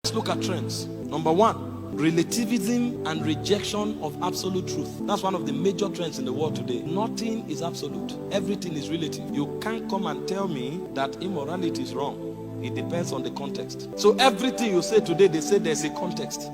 Let's look at trends. Number one, relativism and rejection of absolute truth. That's one of the major trends in the world today. Nothing is absolute. Everything is relative. You can't come and tell me that immorality is wrong. It depends on the context. So everything you say today, they say there's a context.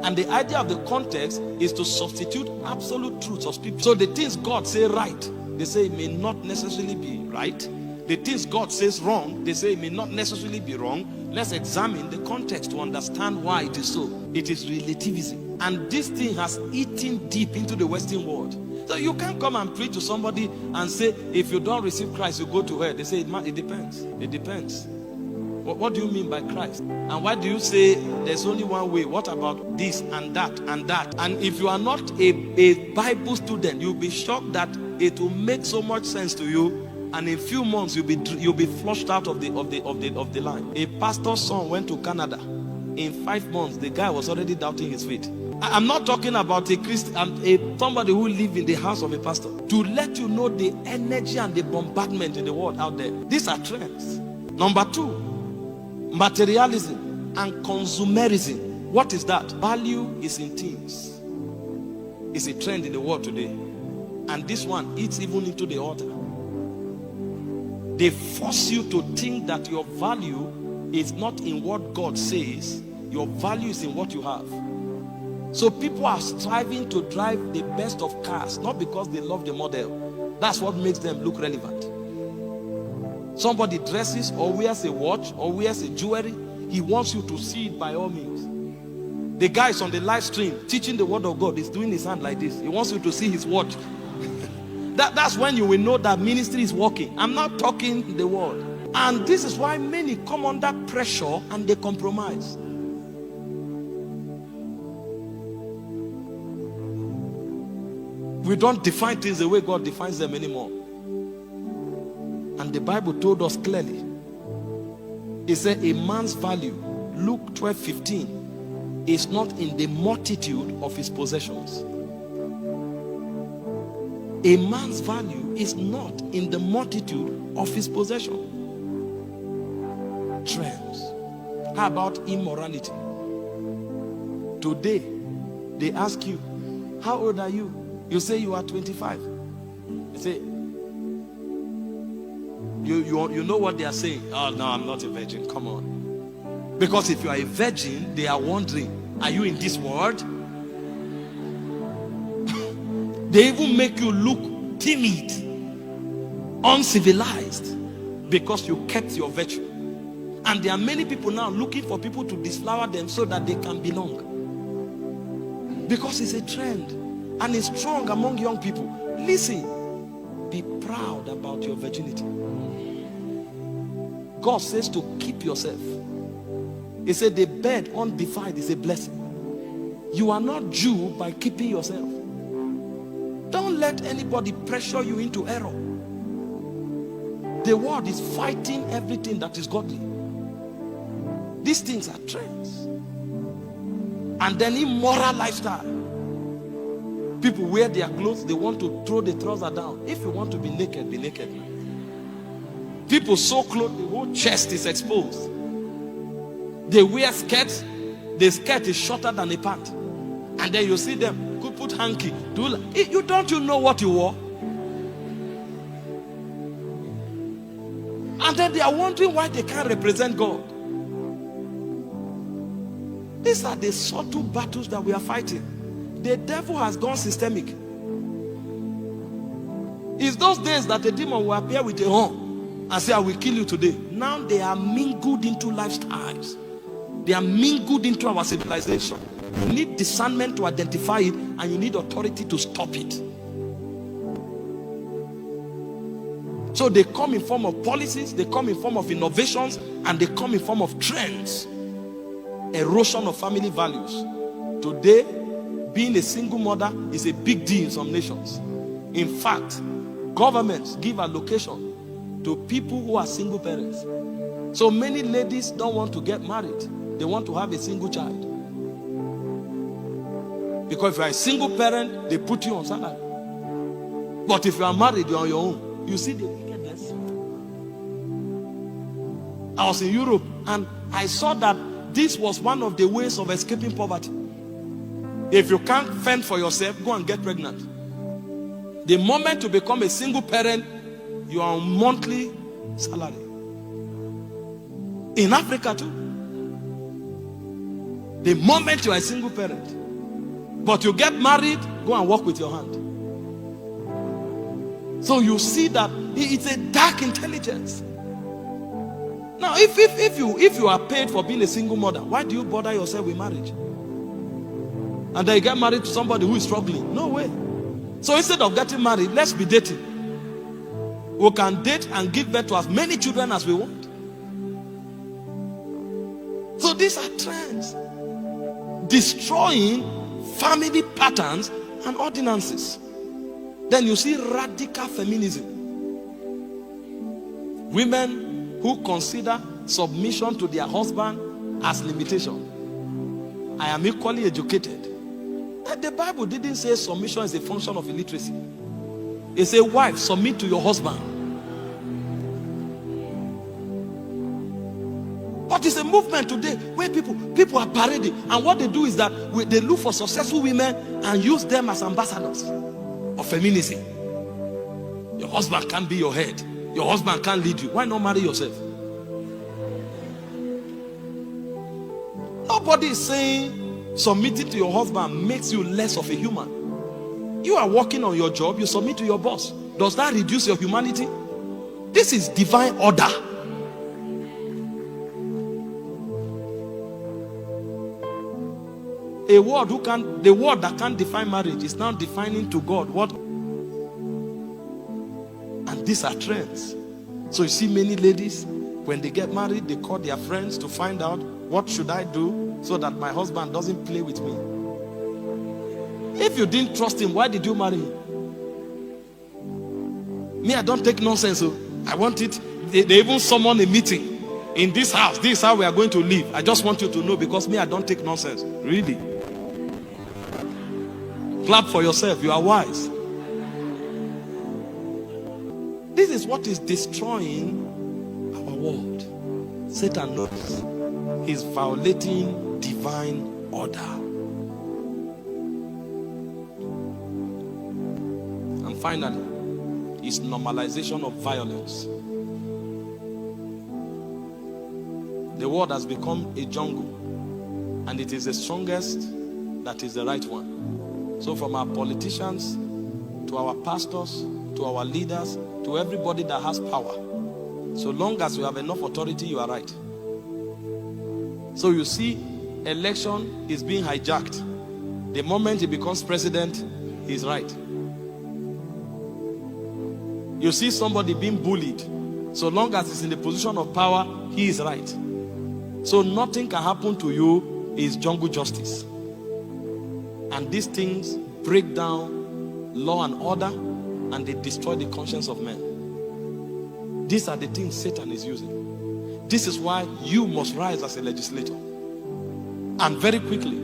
And the idea of the context is to substitute absolute truths of people. So the things God say right, they say it may not necessarily be right. The things God says wrong, they say it may not necessarily be wrong. Let's examine the context to understand why it is so. It is relativism. And this thing has eaten deep into the Western world. So you can't come and preach to somebody and say, if you don't receive Christ, you go to hell. They say, it depends. It depends. What do you mean by Christ? And why do you say there's only one way? What about this and that and that? And if you are not a Bible student, you'll be shocked that it will make so much sense to you. And in a few months, you'll be flushed out of the line. A pastor's son went to Canada. In 5 months, the guy was already doubting his faith. I'm not talking about a Christian, somebody who lives in the house of a pastor. To let you know the energy and the bombardment in the world out there. These are trends. Number two, materialism and consumerism. What is that? Value is in things. It's a trend in the world today. And this one eats even into the altar. They force you to think that your value is not in what God says. Your value is in what you have. So people are striving to drive the best of cars, not because they love the model. That's what makes them look relevant. Somebody dresses or wears a watch or wears a jewelry. He wants you to see it by all means. The guy is on the live stream teaching the word of God. He's doing his hand like this. He wants you to see his watch. That's when you will know that ministry is working. I'm not talking the word. And this is why many come under pressure and they compromise. We don't define things the way God defines them anymore. And the Bible told us clearly. It said a man's value, Luke 12:15, is not in the multitude of his possessions. A man's value is not in the multitude of his possession. Trends. How about immorality? Today, they ask you, how old are you? You say you are 25. They say, you know what they are saying? Oh, no, I'm not a virgin. Come on. Because if you are a virgin, they are wondering, are you in this world? They even make you look timid, uncivilized, because you kept your virtue. And there are many people now looking for people to disflower them so that they can belong. Because it's a trend and it's strong among young people. Listen, be proud about your virginity. God says to keep yourself. He said the bed undefiled is a blessing. You are not Jew by keeping yourself. Don't let anybody pressure you into error. The world is fighting everything that is godly. These things are trends. And then immoral lifestyle. People wear their clothes, they want to throw the trouser down. If you want to be naked, be naked. People sew clothes, the whole chest is exposed. They wear skirts, the skirt is shorter than a pant. And then you see them could put hanky. You know what you wore? And then they are wondering why they can't represent God. These are the subtle battles that we are fighting. The devil has gone systemic. It's those days that the demon will appear with a horn and say, I will kill you today. Now they are mingled into lifestyles. They are mingled into our civilization. You need discernment to identify it, and you need authority to stop it. So they come in form of policies, they come in form of innovations, and they come in form of trends. Erosion of family values. Today, being a single mother is a big deal in some nations. In fact, governments give allocation to people who are single parents. So many ladies don't want to get married. They want to have a single child. Because if you are a single parent, they put you on salary. But if you are married, you are on your own. You see the wickedness. I was in Europe and I saw that this was one of the ways of escaping poverty. If you can't fend for yourself, go and get pregnant. The moment you become a single parent, you are on monthly salary. In Africa too. The moment you are a single parent, but you get married, go and work with your hand. So you see that it's a dark intelligence. Now, if you are paid for being a single mother, why do you bother yourself with marriage? And then you get married to somebody who is struggling? No way. So instead of getting married, let's be dating. We can date and give birth to as many children as we want. So these are trends destroying family patterns and ordinances. Then you see radical feminism. Women who consider submission to their husband as limitation. I am equally educated. And the Bible didn't say submission is a function of illiteracy. It said, wife, submit to your husband. But it's a movement today where people are parading, and what they do is that they look for successful women and use them as ambassadors of feminism. Your husband can't be your head. Your husband can't lead you. Why not marry yourself? Nobody is saying submitting to your husband makes you less of a human. You are working on your job, you submit to your boss. Does that reduce your humanity? This is divine order. The word that can't define marriage is now defining to God what. And these are trends. So you see many ladies, when they get married, they call their friends to find out, what should I do so that my husband doesn't play with me? If you didn't trust him, why did you marry him? Me, I don't take nonsense. So I want it. They even summon a meeting in this house. This is how we are going to live. I just want you to know, because me, I don't take nonsense. Really. Clap for yourself. You are wise. This is what is destroying our world. Satan knows he's violating divine order. And finally, is normalization of violence. The world has become a jungle, and it is the strongest that is the right one. So from our politicians to our pastors to our leaders to everybody that has power, so long as you have enough authority, you are right. So you see, election is being hijacked. The moment he becomes president, he's right. You see somebody being bullied, so long as he's in the position of power, he is right. So nothing can happen to you is jungle justice. And these things break down law and order, and they destroy the conscience of men. These are the things Satan is using. This is why you must rise as a legislator. And very quickly,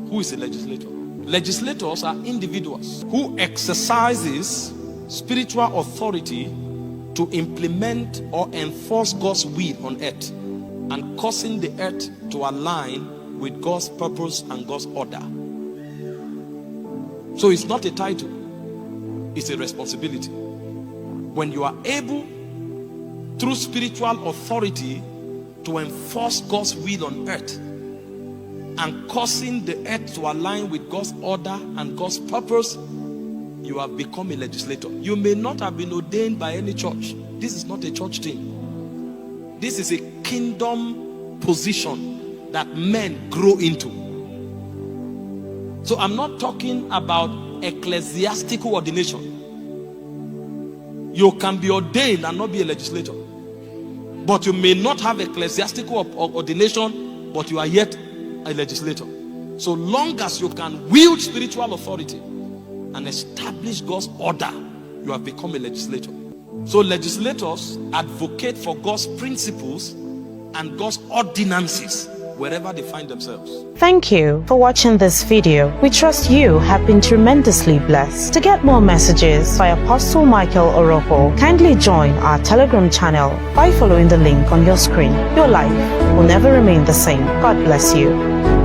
who is a legislator? Legislators are individuals who exercises spiritual authority to implement or enforce God's will on earth, and causing the earth to align with God's purpose and God's order. So it's not a title, it's a responsibility. When you are able, through spiritual authority, to enforce God's will on earth and causing the earth to align with God's order and God's purpose, you have become a legislator. You may not have been ordained by any church. This is not a church thing. This is a kingdom position that men grow into. So I'm not talking about ecclesiastical ordination. You can be ordained and not be a legislator. But you may not have ecclesiastical ordination, but you are yet a legislator. So long as you can wield spiritual authority and establish God's order, you have become a legislator. So legislators advocate for God's principles and God's ordinances wherever they find themselves. Thank you for watching this video. We trust you have been tremendously blessed. To get more messages by Apostle Michael Oroko, kindly join our Telegram channel by following the link on your screen. Your life will never remain the same. God bless you.